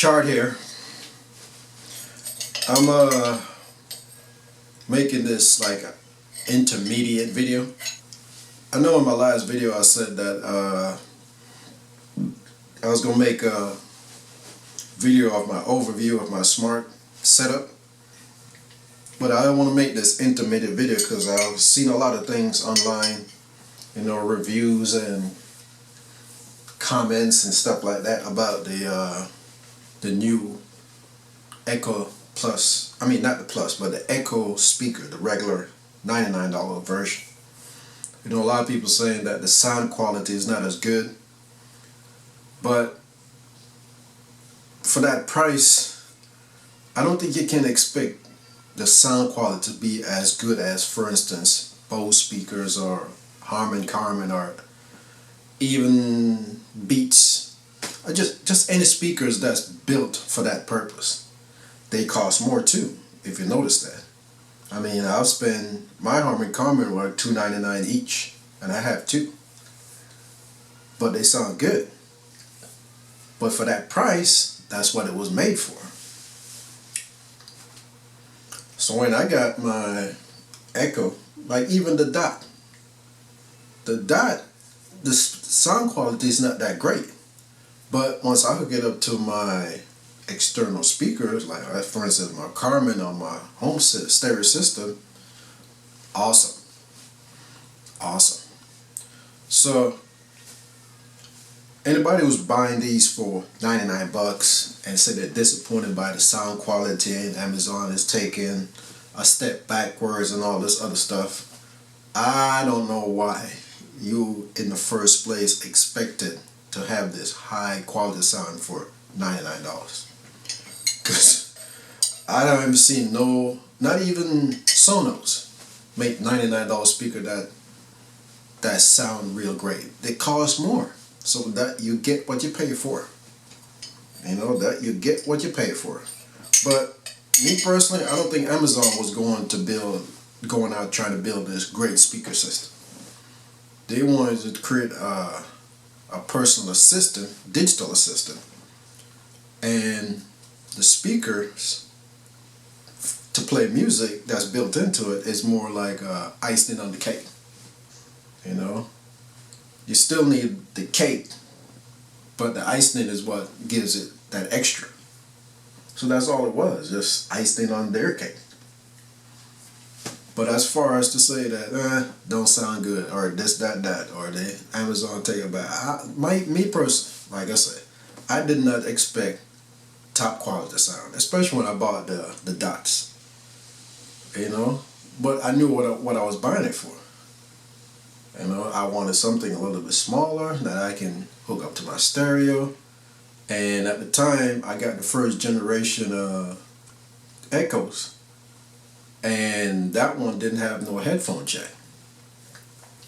Chart here. I'm making this like a intermediate video. I know in my last video I said that I was gonna make a video of my overview of my smart setup, but I want to make this intermediate video because I've seen a lot of things online, reviews and comments and stuff like that about the new Echo Plus. I mean, not the Plus, but the Echo speaker, the regular $99 version. A lot of people saying that the sound quality is not as good, but for that price, I don't think you can expect the sound quality to be as good as, for instance, Bose speakers or Harman Kardon or even Beats, or just any speakers that's built for that purpose. They cost more too, if you notice that. I mean, I'll spend, my Harman Kardon were $2.99 each, and I have two. But they sound good. But for that price, that's what it was made for. So when I got my Echo, like even the Dot, the sound quality is not that great. But once I hook it up to my external speakers, like for instance my Carmen or my home stereo system, awesome. So anybody who's buying these for $99 and say they're disappointed by the sound quality and Amazon is taking a step backwards and all this other stuff, I don't know why you in the first place expected to have this high quality sound for $99. Because I don't ever seen not even Sonos make $99 speaker that sound real great. They cost more, so that you get what you pay for. That you get what you pay for. But me personally, I don't think Amazon was going out trying to build this great speaker system. They wanted to create a personal assistant, digital assistant, and the speakers to play music that's built into it is more like icing on the cake. You still need the cake, but the icing is what gives it that extra. So that's all it was, just icing on their cake. But as far as to say that don't sound good, or this, that, or the Amazon take it back, me personally, like I said, I did not expect top quality sound, especially when I bought the Dots. But I knew what I was buying it for. I wanted something a little bit smaller that I can hook up to my stereo. And at the time, I got the first generation Echoes. And that one didn't have no headphone jack.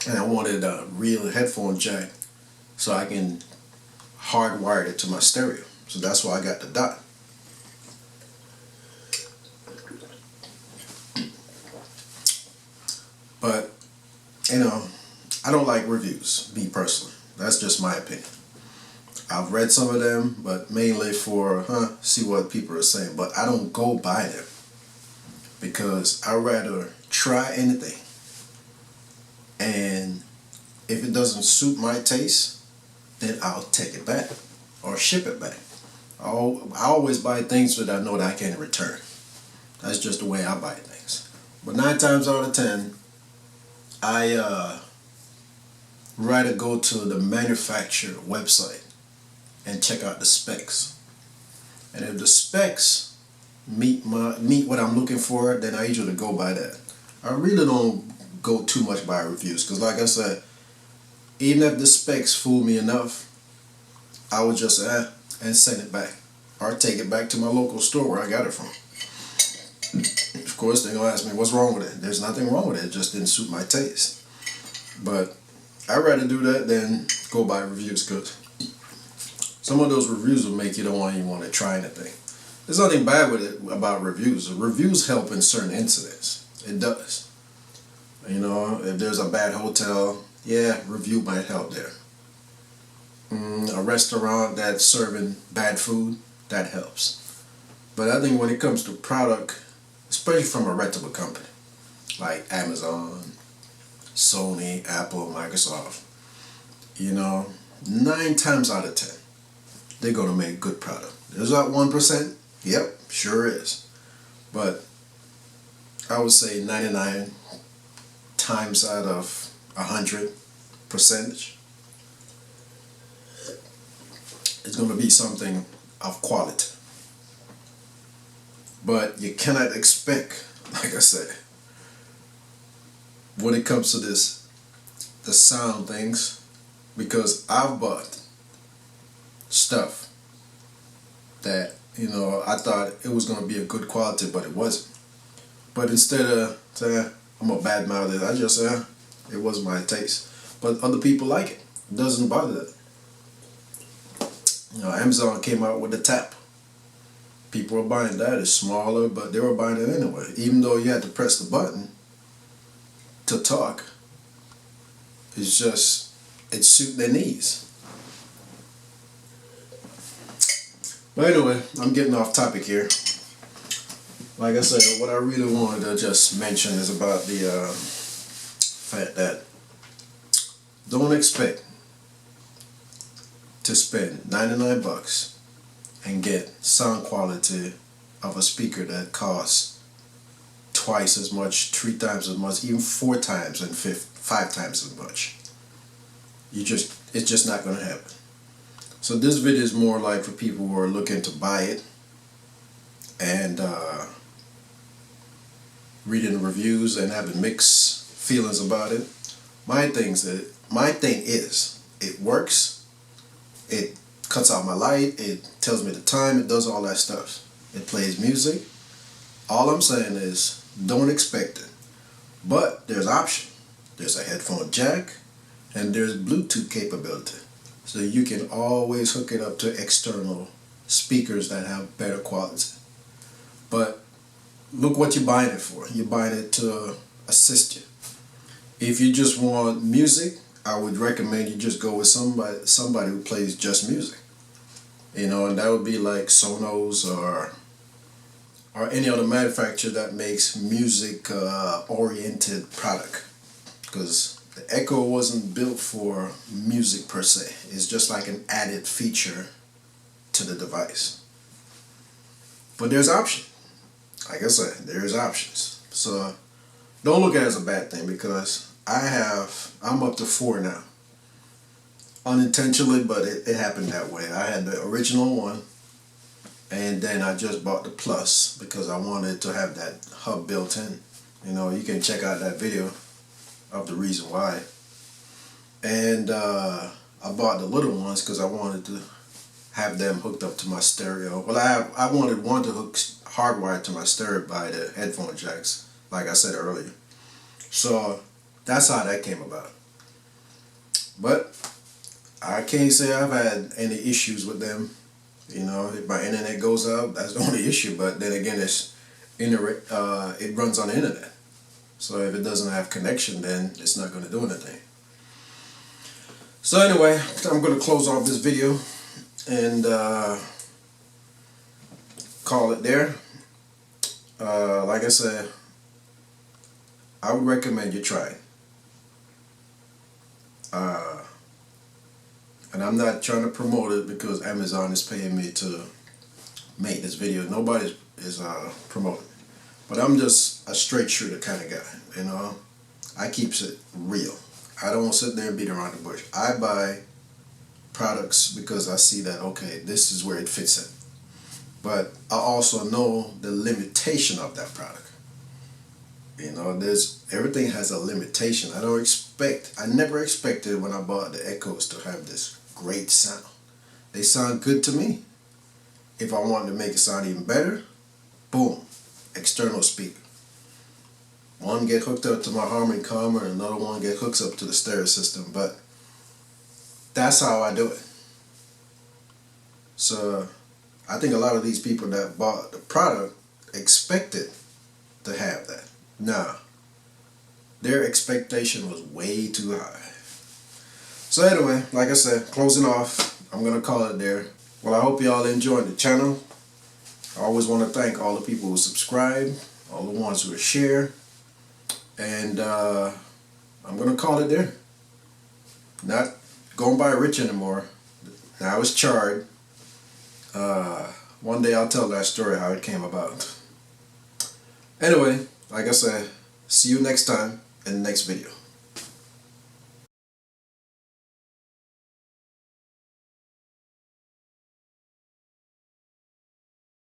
And I wanted a real headphone jack so I can hardwire it to my stereo. So that's why I got the Dot. But, I don't like reviews, me personally. That's just my opinion. I've read some of them, but mainly for see what people are saying. But I don't go by them because I'd rather try anything. And if it doesn't suit my taste, then I'll take it back or ship it back. I always buy things that I know that I can return. That's just the way I buy things. But 9 times out of 10, I rather go to the manufacturer website and check out the specs. And if the specs meet what I'm looking for, then I usually go by that. I really don't go too much by reviews because, like I said, even if the specs fool me enough, I would just and send it back or take it back to my local store where I got it from. Of course, they're gonna ask me what's wrong with it. There's nothing wrong with it. It just didn't suit my taste. But I'd rather do that than go by reviews because some of those reviews will make you don't even want to try anything. There's nothing bad with it about reviews. Reviews help in certain incidents. It does. If there's a bad hotel, review might help there. A restaurant that's serving bad food, that helps. But I think when it comes to product, especially from a reputable company like Amazon, Sony, Apple, Microsoft, 9 times out of 10, they're going to make good product. There's that 1%? Yep, sure is. But I would say 99 times out of 100 percentage, it's going to be something of quality. But you cannot expect, like I said, when it comes to the sound things, because I've bought stuff that, I thought it was going to be a good quality, but it wasn't. But instead of saying, I'm a bad mouth it, I just say, it wasn't my taste. But other people like it. It doesn't bother them. Amazon came out with the tap. People were buying that. It's smaller, but they were buying it anyway. Even though you had to press the button to talk, it suit their needs. But anyway, I'm getting off topic here. Like I said, what I really wanted to just mention is about the fact that don't expect to spend $99 and get sound quality of a speaker that costs twice as much, 3 times as much, even 4 times and 5 times as much. It's just not going to happen. So this video is more like for people who are looking to buy it and reading the reviews and having mixed feelings about it. My thing is, it works. It cuts out my light. It tells me the time. It does all that stuff. It plays music. All I'm saying is, don't expect it. But there's option. There's a headphone jack, and there's Bluetooth capability. So you can always hook it up to external speakers that have better quality. But look what you're buying it for. You're buying it to assist you. If you just want music, I would recommend you just go with somebody who plays just music. And that would be like Sonos or any other manufacturer that makes music oriented product. Because the Echo wasn't built for music per se. It's just like an added feature to the device. But there's options. Like I said, there's options. So don't look at it as a bad thing, because I'm up to 4 now. Unintentionally, but it happened that way. I had the original one, and then I just bought the Plus because I wanted to have that hub built in. You can check out that video of the reason why. And I bought the little ones because I wanted to have them hooked up to my stereo. Well, I wanted one to hook hardwired to my stereo by the headphone jacks, like I said earlier. So that's how that came about. But I can't say I've had any issues with them. If my internet goes out, that's the only issue. But then again, it runs on the internet. So if it doesn't have connection, then it's not going to do anything. So anyway, I'm going to close off this video and call it there. Like I said, I would recommend you try it. And I'm not trying to promote it because Amazon is paying me to make this video. Nobody is promoting it. But I'm just a straight shooter kind of guy, I keeps it real. I don't sit there and beat around the bush. I buy products because I see that, okay, this is where it fits in. But I also know the limitation of that product. Everything has a limitation. I never expected when I bought the Echoes to have this great sound. They sound good to me. If I wanted to make it sound even better, boom, external speaker. One get hooked up to my Harman Kardon, and another one get hooked up to the stereo system. But that's how I do it. So I think a lot of these people that bought the product expected to have that. Nah, their expectation was way too high. So anyway, like I said, closing off, I'm going to call it there. Well, I hope y'all enjoyed the channel. I always want to thank all the people who subscribe, all the ones who share, and I'm going to call it there. Not going by Rich anymore. Now it's Chard. One day I'll tell that story, how it came about. Anyway, like I said, see you next time in the next video.